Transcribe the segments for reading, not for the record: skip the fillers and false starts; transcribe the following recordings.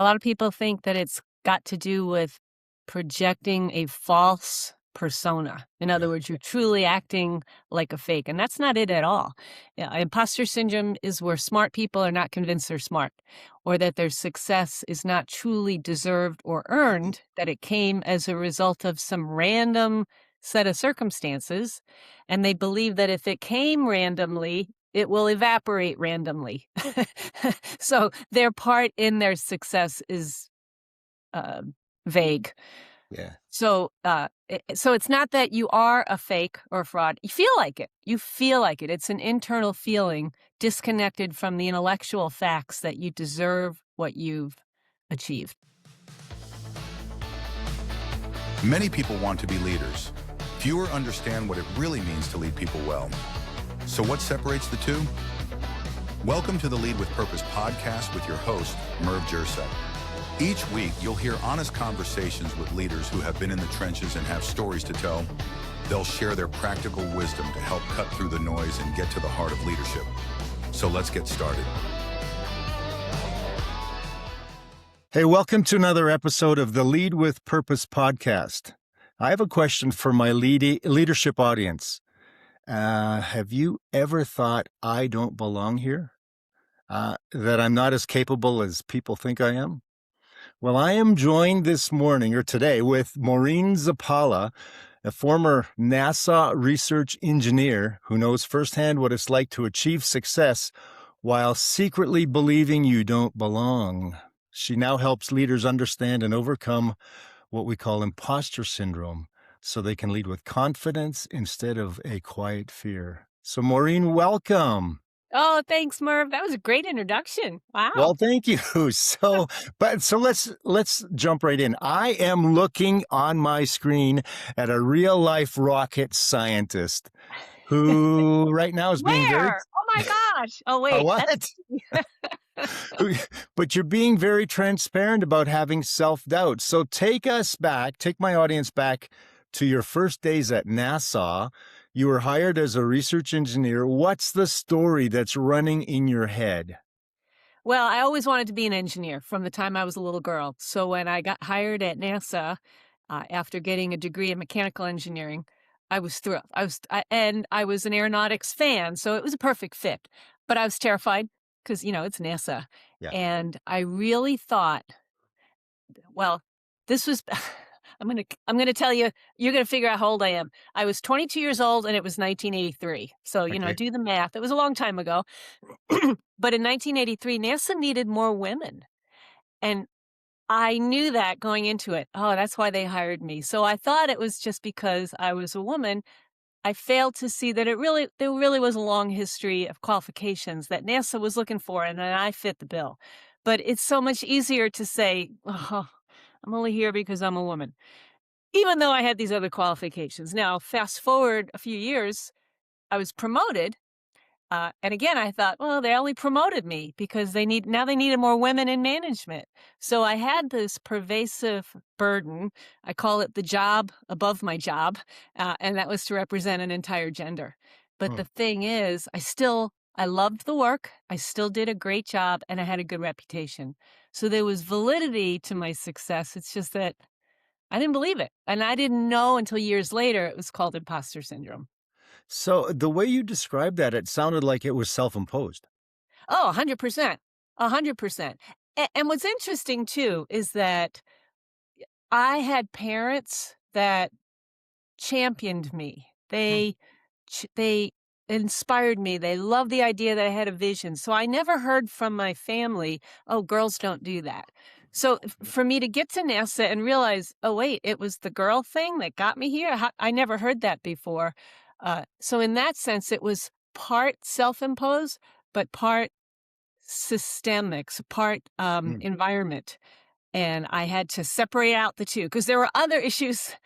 A lot of people think that it's got to do with projecting a false persona. In other Yeah. words, you're truly acting like a fake, and that's not it at all. Yeah, imposter syndrome is where smart people are not convinced they're smart, or that their success is not truly deserved or earned, that it came as a result of some random set of circumstances, and they believe that if it came randomly, it will evaporate randomly. So their part in their success is uh, vague. Yeah. So it's not that you are a fake or a fraud. You feel like it. You feel like it. It's an internal feeling disconnected from the intellectual facts that you deserve what you've achieved. Many people want to be leaders. Fewer understand what it really means to lead people well. So what separates the two? Welcome to the Lead with Purpose podcast with your host, Merv Jersak. Each week, you'll hear honest conversations with leaders who have been in the trenches and have stories to tell. They'll share their practical wisdom to help cut through the noise and get to the heart of leadership. So let's get started. Hey, welcome to another episode of the Lead with Purpose podcast. I have a question for my leadership audience. Have you ever thought I don't belong here? That I'm not as capable as people think I am? Well, I am joined this morning or today with Maureen Zappala, a former NASA research engineer who knows firsthand what it's like to achieve success while secretly believing you don't belong. She now helps leaders understand and overcome what we call imposter syndrome so they can lead with confidence instead of a quiet fear. So Maureen, welcome. Oh, thanks, Merv. That was a great introduction. Wow. Well, thank you. So let's jump right in. I am looking on my screen at a real life rocket scientist who right now is being very Where? Oh my gosh. Oh, wait. what? But you're being very transparent about having self-doubt. So take my audience back to your first days at NASA. You were hired as a research engineer. What's the story that's running in your head? Well, I always wanted to be an engineer from the time I was a little girl. So when I got hired at NASA, after getting a degree in mechanical engineering, I was thrilled. And I was an aeronautics fan, so it was a perfect fit. But I was terrified because, it's NASA. Yeah. And I really thought, well, this was I'm gonna tell you, you're gonna figure out how old I am. I was 22 years old and it was 1983. So, Okay. do the math. It was a long time ago. But in 1983, NASA needed more women. And I knew that going into it. Oh, that's why they hired me. So I thought it was just because I was a woman. I failed to see that there really was a long history of qualifications that NASA was looking for, and then I fit the bill. But it's so much easier to say, oh, I'm only here because I'm a woman, even though I had these other qualifications. Now, fast forward a few years, I was promoted. And again, I thought, well, they only promoted me because they needed more women in management. So I had this pervasive burden. I call it the job above my job. And that was to represent an entire gender. But Hmm. the thing is, I loved the work. I still did a great job and I had a good reputation. So there was validity to my success. It's just that I didn't believe it. And I didn't know until years later it was called imposter syndrome. So the way you described that, it sounded like it was self-imposed. Oh, 100%. 100%. And what's interesting too is that I had parents that championed me. Hmm. They inspired me. They loved the idea that I had a vision. So I never heard from my family, "Oh, girls don't do that." So for me to get to NASA and realize, "Oh, wait, it was the girl thing that got me here." I never heard that before. So in that sense, it was part self-imposed, but part systemic, so part Hmm. environment. And I had to separate out the two because there were other issues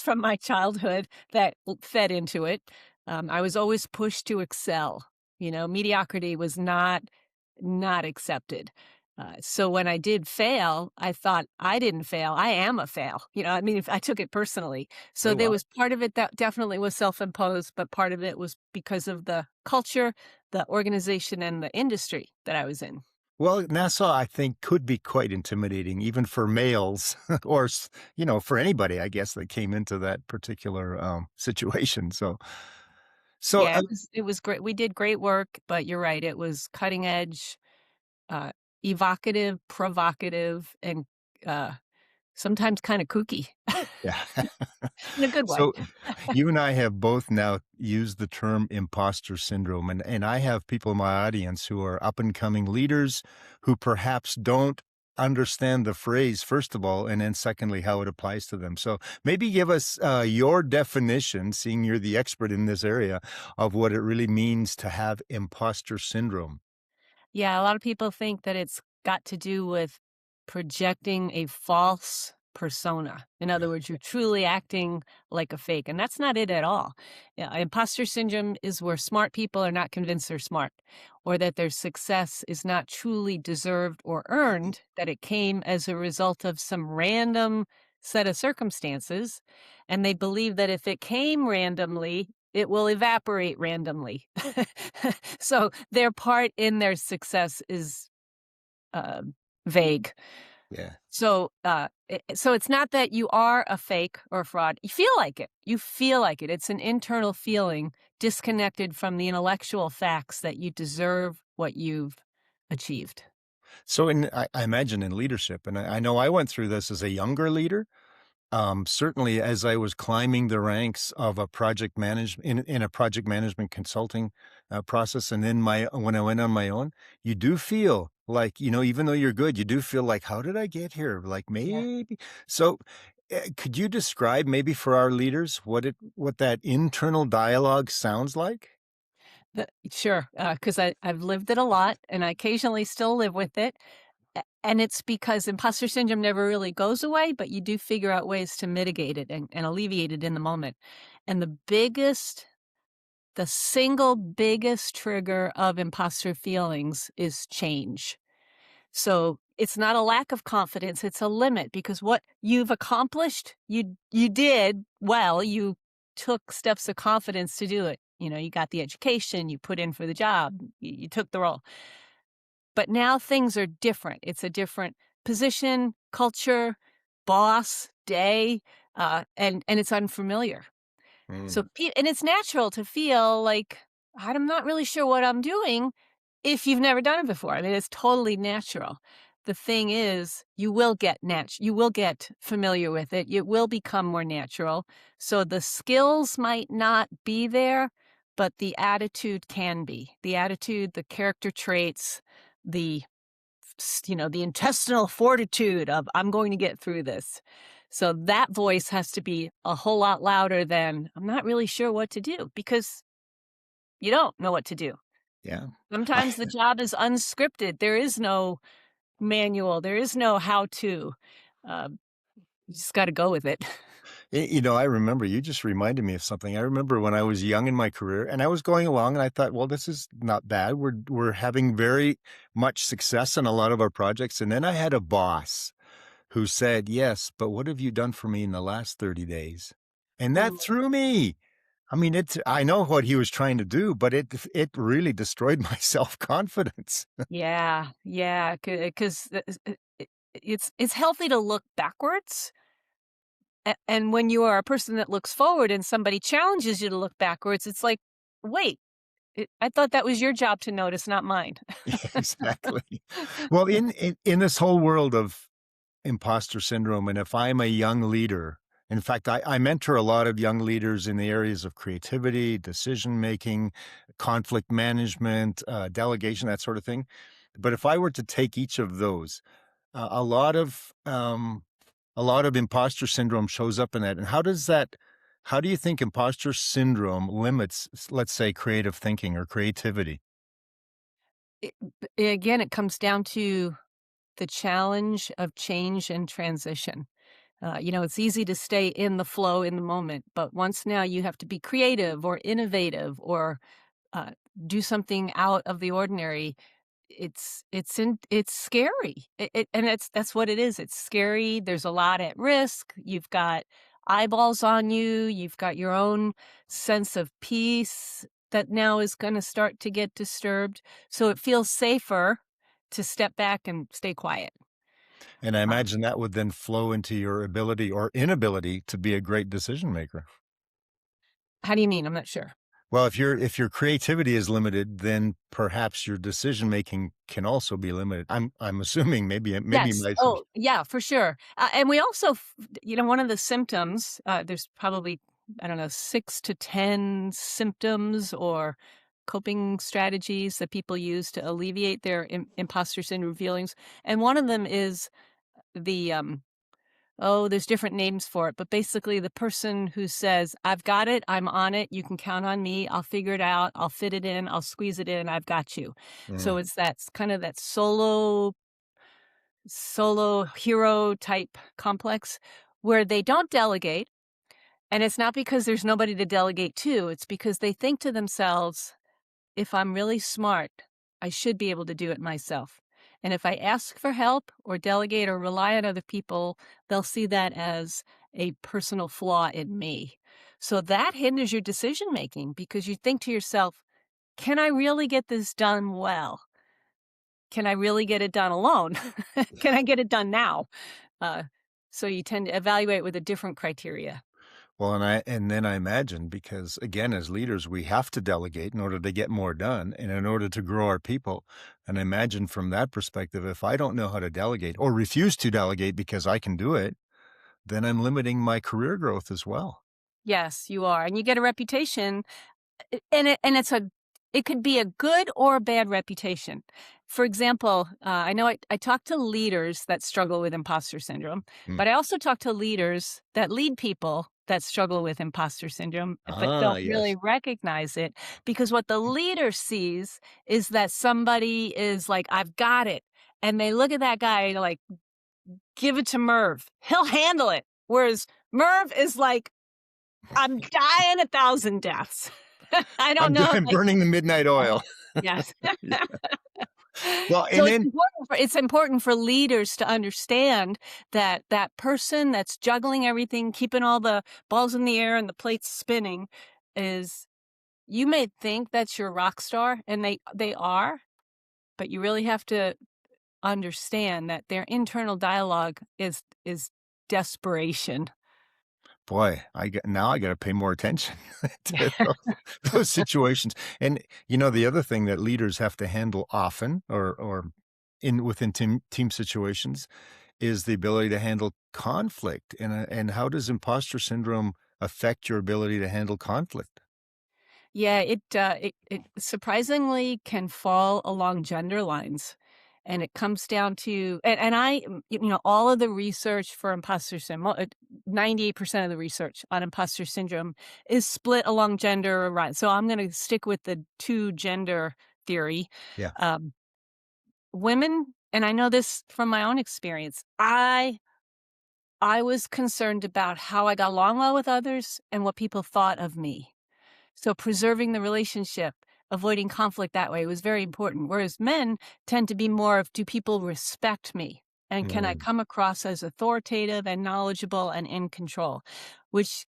from my childhood that fed into it. I was always pushed to excel. Mediocrity was not accepted. So when I did fail, I thought I didn't fail. I am a fail. If I took it personally. So Oh, there wow. was part of it that definitely was self-imposed, but part of it was because of the culture, the organization, and the industry that I was in. Well, Nassau, I think, could be quite intimidating, even for males, or for anybody, I guess, that came into that particular situation. So Yeah, it was great. We did great work, but you're right, it was cutting edge, uh, evocative, provocative, and, uh, sometimes kinda kooky yeah. in a good way. So you and I have both now used the term imposter syndrome, and I have people in my audience who are up and coming leaders who perhaps don't understand the phrase, first of all, and then secondly, how it applies to them. So maybe give us your definition, seeing you're the expert in this area, of what it really means to have imposter syndrome. Yeah, a lot of people think that it's got to do with projecting a false persona. In other words, you're truly acting like a fake, and that's not it at all. Yeah, imposter syndrome is where smart people are not convinced they're smart, or that their success is not truly deserved or earned, that it came as a result of some random set of circumstances, and they believe that if it came randomly, it will evaporate randomly. So their part in their success is uh, vague. Yeah. So it's not that you are a fake or a fraud. You feel like it. You feel like it. It's an internal feeling disconnected from the intellectual facts that you deserve what you've achieved. So I imagine in leadership, and I know I went through this as a younger leader. Certainly, as I was climbing the ranks of a project management in a project management consulting process, and then my when I went on my own, you do feel like, even though you're good, you do feel like, how did I get here? Like Yeah. maybe. So, could you describe maybe for our leaders what that internal dialogue sounds like? Sure, because I've lived it a lot, and I occasionally still live with it. And it's because imposter syndrome never really goes away, but you do figure out ways to mitigate it and alleviate it in the moment. And the single biggest trigger of imposter feelings is change. So it's not a lack of confidence, it's a limit because what you've accomplished, you did well, you took steps of confidence to do it. You got the education, you put in for the job, you took the role. But now things are different. It's a different position, culture, boss, day, and it's unfamiliar. So, Mm, and it's natural to feel like I'm not really sure what I'm doing if you've never done it before. I mean, it's totally natural. The thing is, you will get familiar with it. It will become more natural. So the skills might not be there, but the attitude can be. The attitude, the character traits, the the intestinal fortitude of I'm going to get through this. So that voice has to be a whole lot louder than I'm not really sure what to do because you don't know what to do. yeah. Sometimes the job is unscripted. There is no manual. There is no how to. Uh, you just got to go with it. I remember you just reminded me of something. I remember when I was young in my career and I was going along and I thought, well, this is not bad. We're having very much success in a lot of our projects. And then I had a boss who said, yes, but what have you done for me in the last 30 days? And that Ooh. threw me. I mean, I know what he was trying to do, but it really destroyed my self-confidence. Yeah, yeah, because it's healthy to look backwards. And when you are a person that looks forward and somebody challenges you to look backwards, it's like, wait, I thought that was your job to notice, not mine. Exactly. Well, in this whole world of imposter syndrome, and if I'm a young leader, in fact, I mentor a lot of young leaders in the areas of creativity, decision making, conflict management, delegation, that sort of thing. But if I were to take each of those, uh, a lot of um, a lot of imposter syndrome shows up in that. And how do you think imposter syndrome limits, let's say, creative thinking or creativity? Again, it comes down to the challenge of change and transition. It's easy to stay in the flow in the moment, but once now you have to be creative or innovative or uh, do something out of the ordinary. It's scary. And that's what it is. It's scary. There's a lot at risk. You've got eyeballs on you. You've got your own sense of peace that now is going to start to get disturbed. So it feels safer to step back and stay quiet. And I Um, imagine that would then flow into your ability or inability to be a great decision maker. how do you mean? I'm not sure. Well, if your creativity is limited, then perhaps your decision making can also be limited. I'm assuming maybe Yes. my Oh, assumption. yeah, for sure. And we also, one of the symptoms, there's probably, I don't know, 6 to 10 symptoms or coping strategies that people use to alleviate their imposter syndrome feelings. And one of them is the, oh, there's different names for it, but basically the person who says, I've got it, I'm on it, you can count on me, I'll figure it out, I'll fit it in, I'll squeeze it in, I've got you. So Mm, it's that kind of that solo hero type complex where they don't delegate. And it's not because there's nobody to delegate to, it's because they think to themselves, if I'm really smart, I should be able to do it myself. And if I ask for help or delegate or rely on other people, they'll see that as a personal flaw in me. So that hinders your decision making because you think to yourself, can I really get this done well? Can I really get it done alone? Can I get it done now? Uh, so you tend to evaluate with a different criteria. well, and then I imagine because again, as leaders, we have to delegate in order to get more done and in order to grow our people. And I imagine from that perspective, if I don't know how to delegate or refuse to delegate because I can do it, then I'm limiting my career growth as well. Yes, you are, and you get a reputation. It could be a good or a bad reputation. For example, I know I talk to leaders that struggle with imposter syndrome, Mm. but I also talk to leaders that lead people that struggle with imposter syndrome, but Ah, don't yes. really recognize it because what the leader sees is that somebody is like, I've got it. And they look at that guy like, give it to Merv. He'll handle it. Whereas Merv is like, I'm dying 1,000 deaths. I don't know if I'm I burning the midnight oil. yes. Yeah. Well, So and then it's important for leaders to understand that that person that's juggling everything, keeping all the balls in the air and the plates spinning is you may think that's your rock star, and they are, but you really have to understand that their internal dialogue is desperation. boy, I got to pay more attention to those situations. And the other thing that leaders have to handle often, or within team situations, is the ability to handle conflict. And how does imposter syndrome affect your ability to handle conflict? Yeah, it surprisingly can fall along gender lines, and it comes down to all of the research for imposter syndrome, 98% of the research on imposter syndrome is split along gender, right? So I'm going to stick with the two gender theory. Yeah. Um, Women, and I know this from my own experience. I was concerned about how I got along well with others and what people thought of me. So preserving the relationship, avoiding conflict that way was very important. Whereas men tend to be more of, do people respect me? And can I Mm, come across as authoritative and knowledgeable and in control, which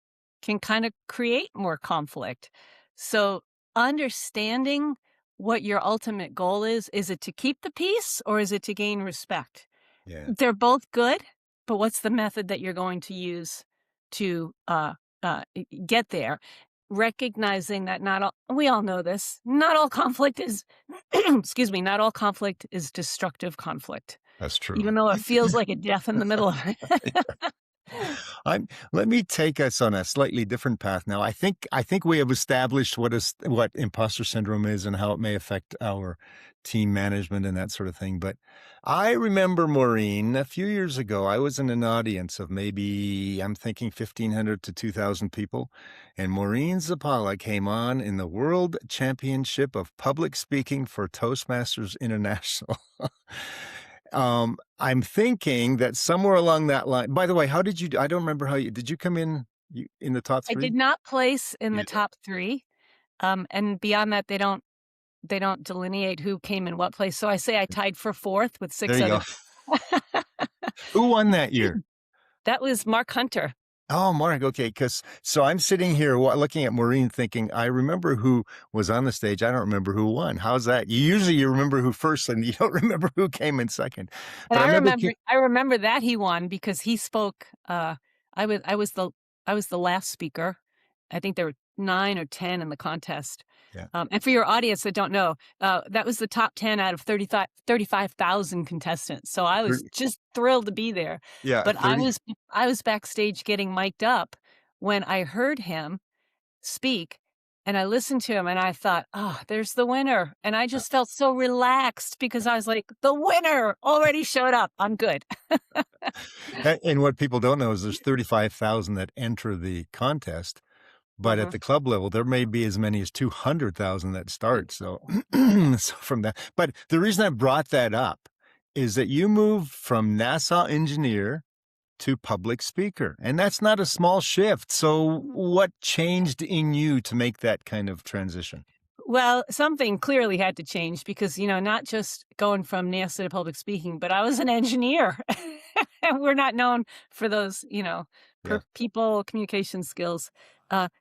can kind of create more conflict. So understanding what your ultimate goal is it to keep the peace or is it to gain respect? yeah, They're both good, but what's the method that you're going to use to get there? Recognizing that not all, we all know this, not all conflict is, excuse me, not all conflict is destructive conflict, that's true. even though it feels like a death in the middle of it. Let me take us on a slightly different path now. I think we have established what imposter syndrome is and how it may affect our team management and that sort of thing. But I remember, Maureen, a few years ago, I was in an audience of maybe, I'm thinking 1,500 to 2,000 people, and Maureen Zappala came on in the World Championship of Public Speaking for Toastmasters International. I'm thinking that somewhere along that line. By the way, how did you? I don't remember how you did. You come in the top I three? did not place in You the did. top 3. And beyond that, they don't delineate who came in what place. So I say I tied for 4th with There 6 you other go. Who won that year? That was Mark Hunter. Oh, Mark, okay, because so I'm sitting here looking at Maureen thinking, I remember who was on the stage. I don't remember who won. How's that? You remember who first and you don't remember who came in second. And But I remember I remember that he won because he spoke, I was I was the I was the last speaker. I think there were 9 or 10 in the contest. yeah, And for your audience that don't know, that was the top 10 out of 35,000 contestants. So I was just thrilled to be there. yeah, But 30. I was backstage getting mic'd up when I heard him speak, and I listened to him and I thought, "Oh, there's the winner." And I just felt so relaxed because I was like, "The winner already showed up. I'm good." And what people don't know is there's 35,000 that enter the contest, but at Mhm. the club level, there may be as many as 200,000 that start. So, so from that, but the reason I brought that up is that you moved from NASA engineer to public speaker, and that's not a small shift. So, what changed in you to make that kind of transition? Well, something clearly had to change because, not just going from NASA to public speaking, but I was an engineer. And we're not known for those, Yeah. people communication skills.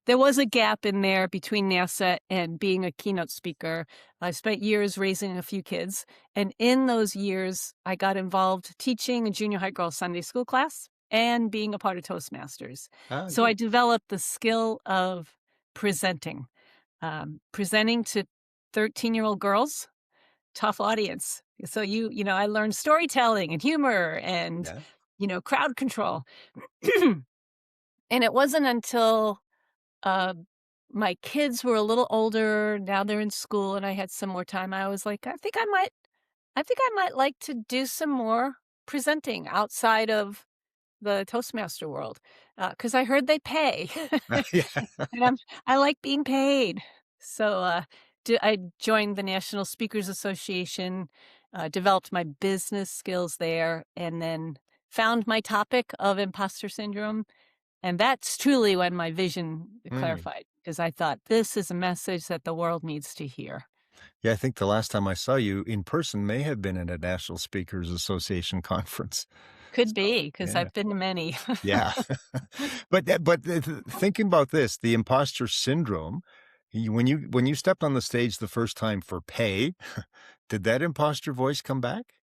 There was a gap in there between NASA and being a keynote speaker. I spent years raising a few kids. And in those years, I got involved teaching a junior high girls Sunday school class and being a part of Toastmasters. Ah, So I good. developed the skill of presenting. Presenting to 13-year-old girls, tough audience. So I learned storytelling and humor and, Yeah. crowd control. And it wasn't until, uh, my kids were a little older, now they're in school and I had some more time, I was like, I think I might like to do some more presenting outside of the Toastmaster world, because I heard they pay. Yeah. And I like being paid. So, I joined the National Speakers Association, developed my business skills there, and then found my topic of imposter syndrome. And that's truly when my vision Mm. clarified, because I thought, this is a message that the world needs to hear. Yeah, I think the last time I saw you in person may have been at a National Speakers Association conference. Could So, be, because yeah. I've been to many. Yeah. Thinking about this, the imposter syndrome, when you stepped on the stage the first time for pay, did that imposter voice come back?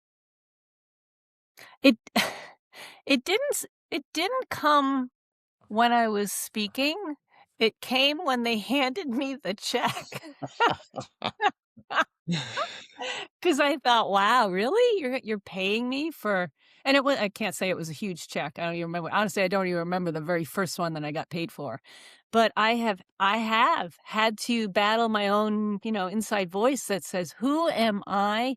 It it didn't come when I was speaking, it came when they handed me the check. 'Cause I thought, "Wow, really? You're paying me for." And I can't say it was a huge check, I don't even remember honestly, I don't even remember the very first one that I got paid for. But I have had to battle my own, inside voice that says, "Who am I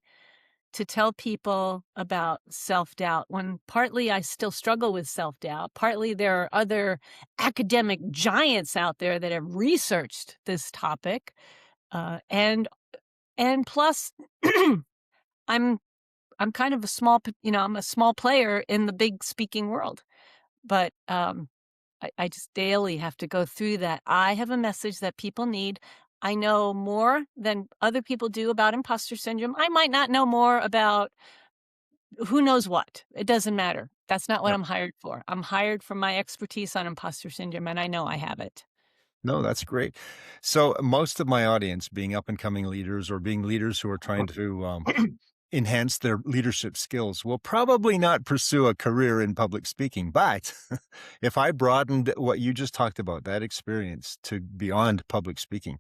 to tell people about self-doubt when partly I still struggle with self-doubt, partly there are other academic giants out there that have researched this topic, and plus I'm I'm kind of a I'm a small player in the big speaking world, but I just daily have to go through that. I have a message that people need. I know more than other people do about imposter syndrome. I might not know more about who knows what? It doesn't matter. That's not what Yep. I'm hired for. I'm hired for my expertise on imposter syndrome, and I know I have it. No, that's great. So most of my audience being up and coming leaders or being leaders who are trying to enhance their leadership skills will probably not pursue a career in public speaking. But if I broadened what you just talked about, that experience to beyond public speaking,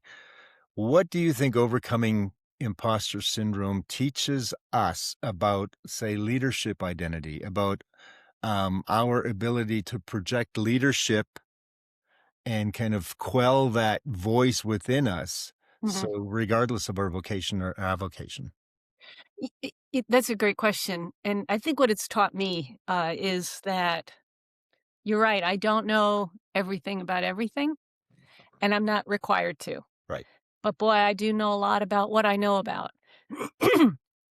what do you think overcoming imposter syndrome teaches us about, say, leadership identity, about our ability to project leadership and kind of quell that voice within us? So, Mhm. regardless of our vocation or avocation. That's a great question, and I think what it's taught me, is that you're right, I don't know everything about everything, and I'm not required to. Right. But boy, I do know a lot about what I know about.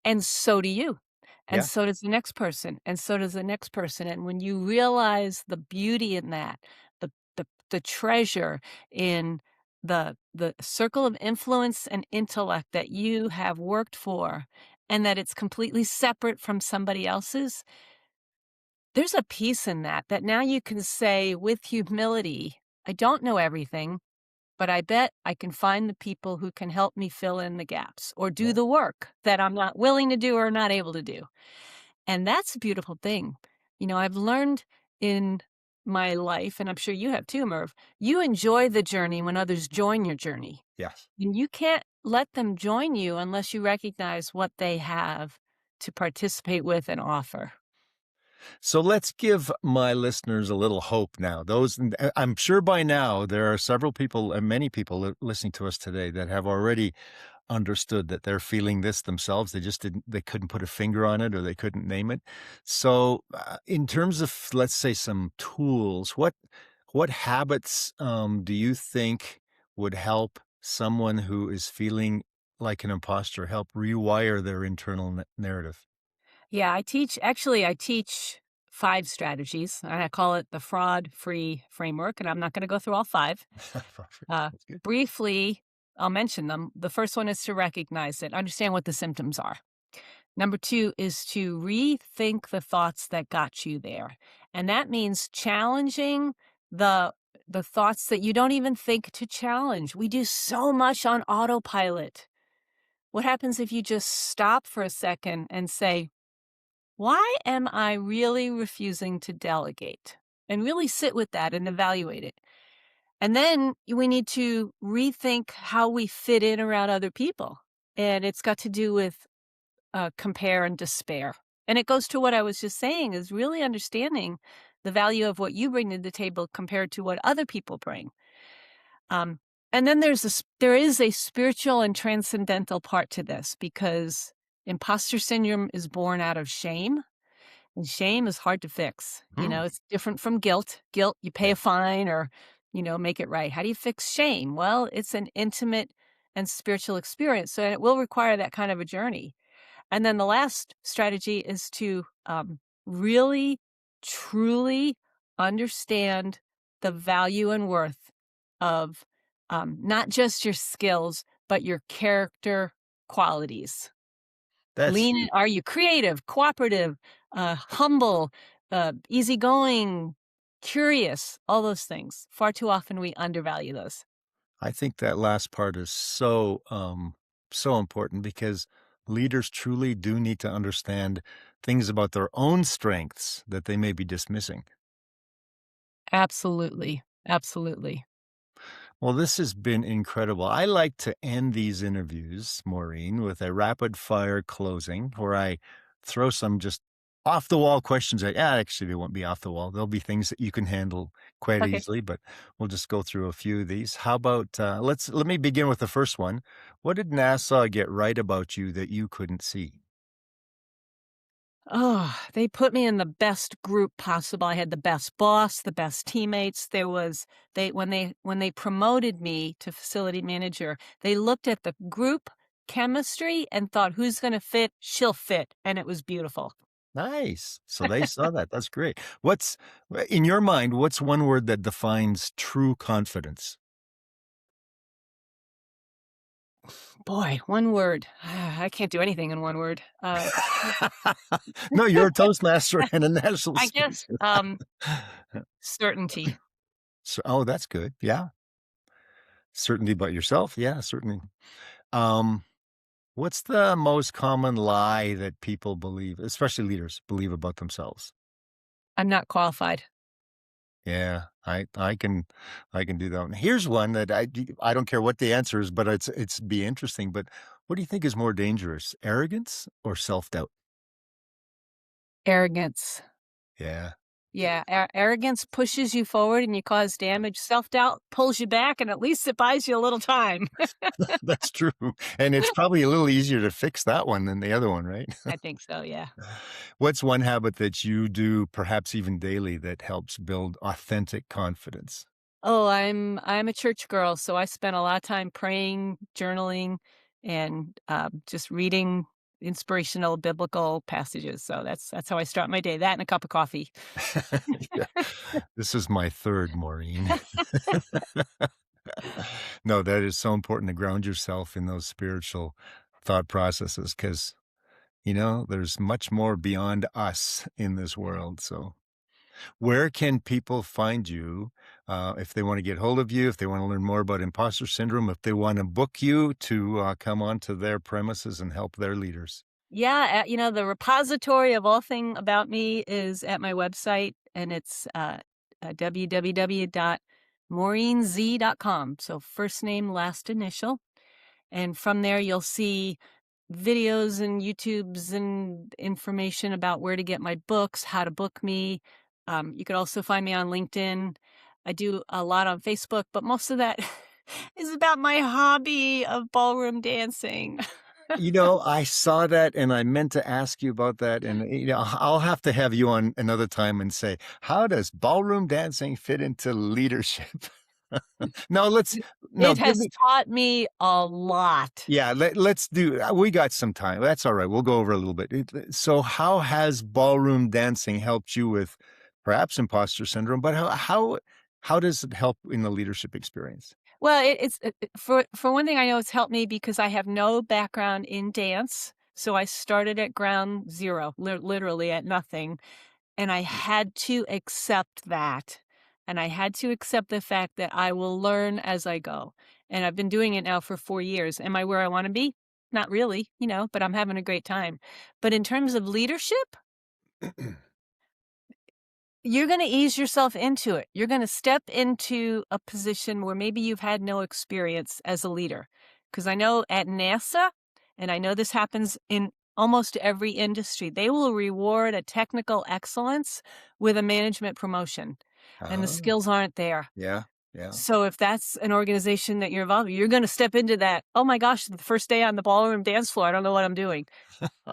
And so do you. And Yeah. so does the next person, and so does the next person, and when you realize the beauty in that, the treasure in the circle of influence and intellect that you have worked for, and that it's completely separate from somebody else's, there's a peace in that, that now you can say with humility, I don't know everything, but I bet I can find the people who can help me fill in the gaps or do Yeah. the work that I'm not willing to do or not able to do. And that's a beautiful thing. I've learned in my life, and I'm sure you have too, Merv, you enjoy the journey when others join your journey. Yes. And you can't let them join you unless you recognize what they have to participate with and offer. So let's give my listeners a little hope now. I'm sure by now there are several people and many people listening to us today that have already understood that they're feeling this themselves. They couldn't put a finger on it or they couldn't name it. So, in terms of, let's say, some tools, what habits do you think would help someone who is feeling like an imposter help rewire their internal narrative? Yeah, I teach 5 strategies, and I call it the fraud-free framework, and I'm not gonna go through all 5. Uh, That's good. Briefly, I'll mention them. The first one is to recognize it, understand what the symptoms are. Number 2 is to rethink the thoughts that got you there, and that means challenging the the thoughts that you don't even think to challenge. We do so much on autopilot. What happens if you just stop for a second and say, why am I really refusing to delegate? And really sit with that and evaluate it. And then we need to rethink how we fit in around other people. And it's got to do with compare and despair. And it goes to what I was just saying is really understanding the value of what you bring to the table compared to what other people bring. Um, and then there is a spiritual and transcendental part to this because imposter syndrome is born out of shame. And shame is hard to fix. Hmm. It's different from guilt. Guilt, you pay Yeah. a fine or, make it right. How do you fix shame? Well, it's an intimate and spiritual experience. So it will require that kind of a journey. And then the last strategy is to really, truly understand the value and worth of not just your skills, but your character qualities. That's Are you creative, cooperative, humble, easygoing, curious, all those things. Far too often we undervalue those. I think that last part is so important because leaders truly do need to understand things about their own strengths that they may be dismissing. Absolutely. Absolutely. Well, this has been incredible. I like to end these interviews, Maureen, with a rapid fire closing where I throw some just off the wall questions at, actually, they won't be off the wall. There'll be things that you can handle quite Okay. easily, but we'll just go through a few of these. How about, let me begin with the first one. What did NASA get right about you that you couldn't see? Oh, they put me in the best group possible. I had the best boss, the best teammates. There was they when they promoted me to facility manager, they looked at the group chemistry and thought who's going to fit, she'll fit, and it was beautiful. Nice. So they saw that. That's great. In your mind, what's one word that defines true confidence? Boy, one word. I can't do anything in one word. No, you're a Toastmaster and a national I guess speaker. certainty. Oh, that's good. Yeah. Certainty about yourself. Yeah, certainly. Um, what's the most common lie that people believe, especially leaders, believe about themselves? I'm not qualified. Yeah, I can do that one. Here's one that I don't care what the answer is, but it's be interesting. But what do you think is more dangerous, arrogance or self-doubt? Arrogance. Yeah. Yeah, arrogance pushes you forward and you cause damage. Self-doubt pulls you back, and at least it buys you a little time. That's true. And it's probably a little easier to fix that one than the other one, right? I think so, yeah. What's one habit that you do, perhaps even daily, that helps build authentic confidence? Oh, I'm a church girl, so I spend a lot of time praying, journaling, and, just reading inspirational biblical passages. So that's how I start my day, that and a cup of coffee. Yeah. This is my third, Maureen. No, that is so important to ground yourself in those spiritual thought processes because, there's much more beyond us in this world. So Where can people find you if they want to get hold of you, if they want to learn more about imposter syndrome, if they want to book you to come onto their premises and help their leaders? Yeah, the repository of all thing about me is at my website, and it's www.maureenz.com. So first name, last initial. And from there, you'll see videos and YouTubes and information about where to get my books, how to book me. You could also find me on LinkedIn. I do a lot on Facebook, but most of that is about my hobby of ballroom dancing. I saw that and I meant to ask you about that. And, I'll have to have you on another time and say, how does ballroom dancing fit into leadership? No, It give has me, taught me a lot. yeah, let's do, we got some time. That's all right. We'll go over a little bit. So how has ballroom dancing helped you with perhaps imposter syndrome, but how does it help in the leadership experience? Well, for one thing, I know it's helped me because I have no background in dance, so I started at ground zero, literally at nothing, and I had to accept that, and I had to accept the fact that I will learn as I go, and I've been doing it now for 4 years. Am I where I wanna be? Not really, but I'm having a great time. But in terms of leadership, you're gonna ease yourself into it. You're gonna step into a position where maybe you've had no experience as a leader. Because I know at NASA, and I know this happens in almost every industry, they will reward a technical excellence with a management promotion, and the Oh, skills aren't there. yeah, yeah. So if that's an organization that you're involved with, you're gonna step into that, "Oh my gosh, the first day on the ballroom dance floor, I don't know what I'm doing."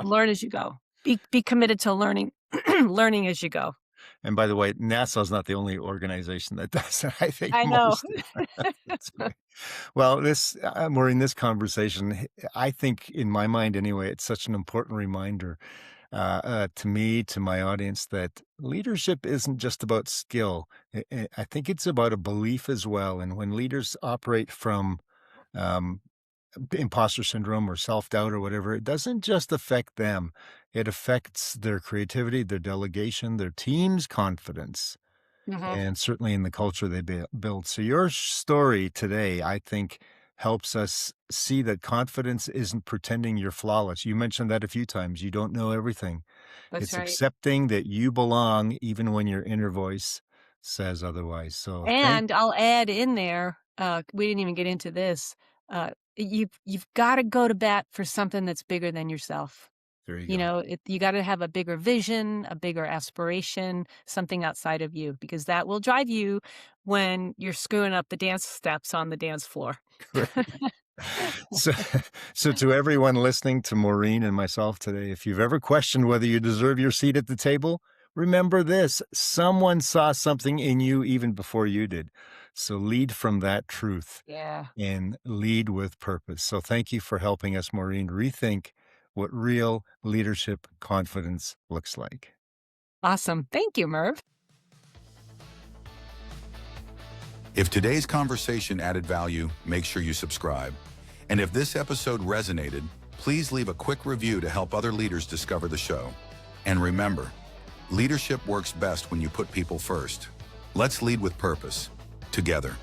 Learn as you go. Be committed to learning learning as you go. And by the way, NASA is not the only organization that does it. I think I know. most do. That's great. Well, Maureen, this conversation, I think in my mind anyway, it's such an important reminder to me, to my audience, that leadership isn't just about skill. I think it's about a belief as well. And when leaders operate from um, imposter syndrome or self-doubt or whatever, it doesn't just affect them. It affects their creativity, their delegation, their team's confidence, Mhm. and certainly in the culture they build. So your story today, I think, helps us see that confidence isn't pretending you're flawless. You mentioned that a few times. You don't know everything. That's It's right. accepting that you belong even when your inner voice says otherwise. So thank And I'll add in there, we didn't even get into this, you've gotta go to bat for something that's bigger than yourself. There you go. You gotta have a bigger vision, a bigger aspiration, something outside of you, because that will drive you when you're screwing up the dance steps on the dance floor. Great. So, so to everyone listening to Maureen and myself today, if you've ever questioned whether you deserve your seat at the table, remember this: someone saw something in you even before you did. So lead from that truth Yeah. and lead with purpose. So thank you for helping us, Maureen, rethink what real leadership confidence looks like. Awesome. Thank you, Merv. If today's conversation added value, make sure you subscribe. And if this episode resonated, please leave a quick review to help other leaders discover the show. And remember, leadership works best when you put people first. Let's lead with purpose, together.